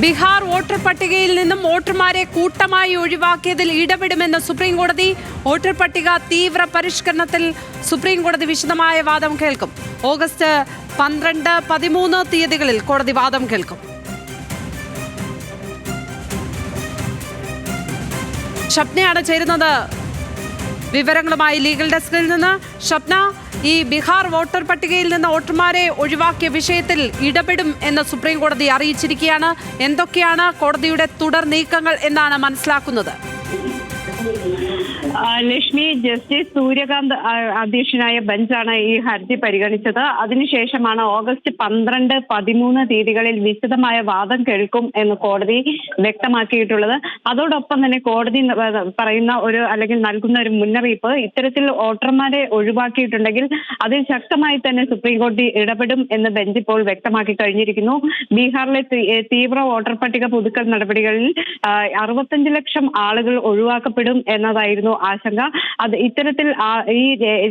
Bihar voter പട്ടികയിൽ നിന്നും വോട്ടർമാരെ കൂട്ടമായി ഒഴിവാക്കിയതിൽ ഇടപെടുമെന്ന് സുപ്രീം കോടതി. വോട്ടർ പട്ടിക തീവ്ര പരിഷ്കരണത്തിൽ സുപ്രീം കോടതി വിശദമായ വാദം കേൾക്കും. ഓഗസ്റ്റ് 12, 13 തീയതികളിൽ കോടതി വാദം കേൾക്കും. ഷപ്നയാണ് ചേരുന്നത് വിവരങ്ങളുമായി ലീഗൽ ഡെസ്കിൽ നിന്ന്. ഷപ്ന, ഈ ബീഹാർ വോട്ടർ പട്ടികയിൽ നിന്ന് വോട്ടർമാരെ ഒഴിവാക്കിയ വിഷയത്തിൽ ഇടപെടും എന്ന് സുപ്രീം കോടതി അറിയിച്ചിരിക്കുകയാണ്. എന്തൊക്കെയാണ് കോടതിയുടെ തുടർ നീക്കങ്ങൾ എന്നാണ് മനസ്സിലാക്കുന്നത്? ലക്ഷ്മി, ജസ്റ്റിസ് സൂര്യകാന്ത് അധ്യക്ഷനായ ബെഞ്ചാണ് ഈ ഹർജി പരിഗണിച്ചത്. അതിനുശേഷമാണ് ഓഗസ്റ്റ് 12, 13 തീയതികളിൽ വിശദമായ വാദം കേൾക്കും എന്ന് കോടതി വ്യക്തമാക്കിയിട്ടുള്ളത്. അതോടൊപ്പം തന്നെ കോടതി പറയുന്ന അല്ലെങ്കിൽ നൽകുന്ന ഒരു മുന്നറിയിപ്പ്, ഇത്തരത്തിൽ വോട്ടർമാരെ ഒഴിവാക്കിയിട്ടുണ്ടെങ്കിൽ അതിൽ ശക്തമായി തന്നെ സുപ്രീം കോടതി ഇടപെടും എന്ന് ബെഞ്ച് ഇപ്പോൾ വ്യക്തമാക്കി കഴിഞ്ഞിരിക്കുന്നു. ബീഹാറിലെ തീവ്ര വോട്ടർ പട്ടിക പുതുക്കൽ നടപടികളിൽ 65 ലക്ഷം ആളുകൾ ഒഴിവാക്കപ്പെടും എന്നതായിരുന്നു ആശങ്ക. അത് ഇത്തരത്തിൽ ഈ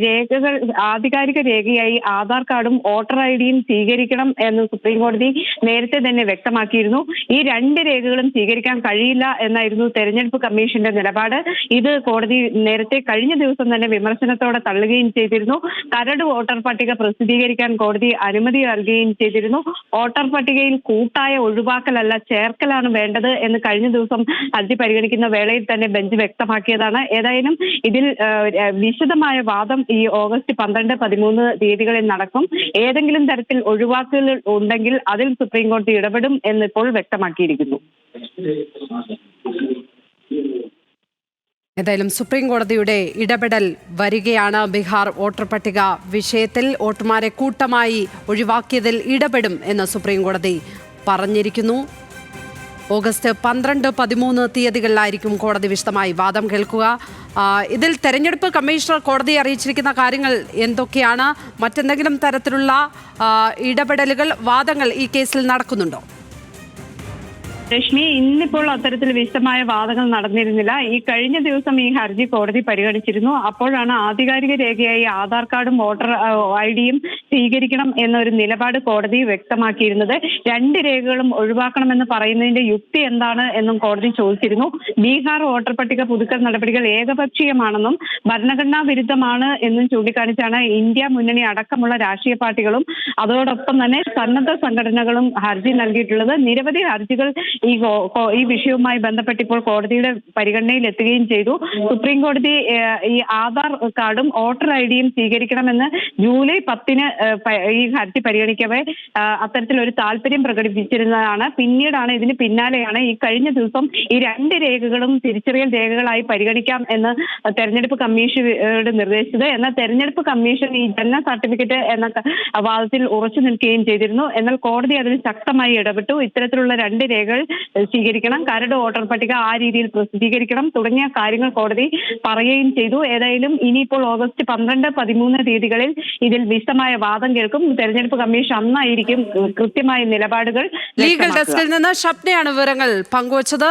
രേഖകൾ ആധികാരിക രേഖയായി ആധാർ കാർഡും വോട്ടർ ഐഡിയും സ്വീകരിക്കണം എന്ന് സുപ്രീം കോടതി നേരത്തെ തന്നെ വ്യക്തമാക്കിയിരുന്നു. ഈ രണ്ട് രേഖകളും സ്വീകരിക്കാൻ കഴിയില്ല എന്നായിരുന്നു തെരഞ്ഞെടുപ്പ് കമ്മീഷന്റെ നിലപാട്. ഇത് കോടതി നേരത്തെ കഴിഞ്ഞ ദിവസം തന്നെ വിമർശനത്തോടെ തള്ളുകയും ചെയ്തിരുന്നു. കരട് വോട്ടർ പട്ടിക പ്രസിദ്ധീകരിക്കാൻ കോടതി അനുമതി നൽകുകയും ചെയ്തിരുന്നു. വോട്ടർ പട്ടികയിൽ കൂട്ടായ ഒഴിവാക്കലല്ല ചേർക്കലാണ് വേണ്ടത് എന്ന് കഴിഞ്ഞ ദിവസം ഹർജി പരിഗണിക്കുന്ന വേളയിൽ തന്നെ ബെഞ്ച് വ്യക്തമാക്കിയതാണ്. ഏതായാലും ഇതിൽ വിശദമായ വാദം ഈ ഓഗസ്റ്റ് 12, 13 തീയതികളിൽ നടക്കും. ഏതെങ്കിലും തരത്തിൽ ഒഴിവാക്കൽ ഉണ്ടെങ്കിൽ അതിൽ സുപ്രീം കോടതി ഇടപെടും എന്നിപ്പോൾ വ്യക്തമാക്കിയിരിക്കുന്നു. ഏതായാലും സുപ്രീം കോടതിയുടെ ഇടപെടൽ വരികയാണ്. ബീഹാർ വോട്ടർ പട്ടിക വിഷയത്തിൽ വോട്ടർമാരെ കൂട്ടമായി ഒഴിവാക്കിയതിൽ ഇടപെടും എന്ന് സുപ്രീം കോടതി പറഞ്ഞിരിക്കുന്നു. ഓഗസ്റ്റ് 12, 13 തീയതികളിലായിരിക്കും കോടതി വിശദമായി വാദം കേൾക്കുക. ഇതിൽ തെരഞ്ഞെടുപ്പ് കമ്മീഷണർ കോടതിയെ അറിയിച്ചിരിക്കുന്ന കാര്യങ്ങൾ എന്തൊക്കെയാണ്? മറ്റെന്തെങ്കിലും തരത്തിലുള്ള ഇടപെടലുകൾ, വാദങ്ങൾ ഈ കേസിൽ നടക്കുന്നുണ്ടോ? രശ്മി, ഇന്നിപ്പോൾ അത്തരത്തിൽ വിശദമായ വാദങ്ങൾ നടന്നിരുന്നില്ല. ഈ കഴിഞ്ഞ ദിവസം ഈ ഹർജി കോടതി പരിഗണിച്ചിരുന്നു. അപ്പോഴാണ് ആധികാരിക രേഖയായി ആധാർ കാർഡും വോട്ടർ ഐഡിയും സ്വീകരിക്കണം എന്നൊരു നിലപാട് കോടതി വ്യക്തമാക്കിയിരുന്നത്. രണ്ട് രേഖകളും ഒഴിവാക്കണമെന്ന് പറയുന്നതിന്റെ യുക്തി എന്താണ് എന്നും കോടതി ചോദിച്ചിരുന്നു. ബീഹാർ വോട്ടർ പട്ടിക പുതുക്കൽ നടപടികൾ ഏകപക്ഷീയമാണെന്നും ഭരണഘടനാ വിരുദ്ധമാണ് എന്നും ചൂണ്ടിക്കാണിച്ചാണ് ഇന്ത്യ മുന്നണി അടക്കമുള്ള രാഷ്ട്രീയ പാർട്ടികളും അതോടൊപ്പം തന്നെ സന്നദ്ധ സംഘടനകളും ഹർജി നൽകിയിട്ടുള്ളത്. നിരവധി ഹർജികൾ ഈ വിഷയവുമായി ബന്ധപ്പെട്ട് ഇപ്പോൾ കോടതിയുടെ പരിഗണനയിൽ എത്തുകയും ചെയ്തു. സുപ്രീം കോടതി ഈ ആധാർ കാർഡും വോട്ടർ ഐഡിയും സ്വീകരിക്കണമെന്ന് ജൂലൈ 10 ഈ ഹർജി പരിഗണിക്കവേ അത്തരത്തിലൊരു താല്പര്യം പ്രകടിപ്പിച്ചിരുന്നതാണ്. പിന്നീടാണ് ഇതിന് പിന്നാലെയാണ് ഈ കഴിഞ്ഞ ദിവസം ഈ രണ്ട് രേഖകളും തിരിച്ചറിയൽ രേഖകളായി പരിഗണിക്കാം എന്ന് തെരഞ്ഞെടുപ്പ് കമ്മീഷനോട് നിർദ്ദേശിച്ചത്. എന്നാൽ തെരഞ്ഞെടുപ്പ് കമ്മീഷൻ ഈ ജനന സർട്ടിഫിക്കറ്റ് എന്ന വാദത്തിൽ ഉറച്ചു നിൽക്കുകയും ചെയ്തിരുന്നു. എന്നാൽ കോടതി അതിന് ശക്തമായി ഇടപെട്ടു. ഇത്തരത്തിലുള്ള രണ്ട് രേഖകൾ സ്വീകരിക്കണം, കരട് വോട്ടർ പട്ടിക ആ രീതിയിൽ പ്രസിദ്ധീകരിക്കണം തുടങ്ങിയ കാര്യങ്ങൾ കോടതി പറയുകയും ചെയ്തു. ഏതായാലും ഇനിയിപ്പോൾ ഓഗസ്റ്റ് 12, 13 തീയതികളിൽ ഇതിൽ വിശദമായ വാദം കേൾക്കും. തെരഞ്ഞെടുപ്പ് കമ്മീഷൻ അന്നായിരിക്കും കൃത്യമായ നിലപാടുകൾ. ലീഗൽ ഡെസ്കിൽ നിന്ന് ഷപ്നയാണ് വിവരങ്ങൾ പങ്കുവച്ചത്.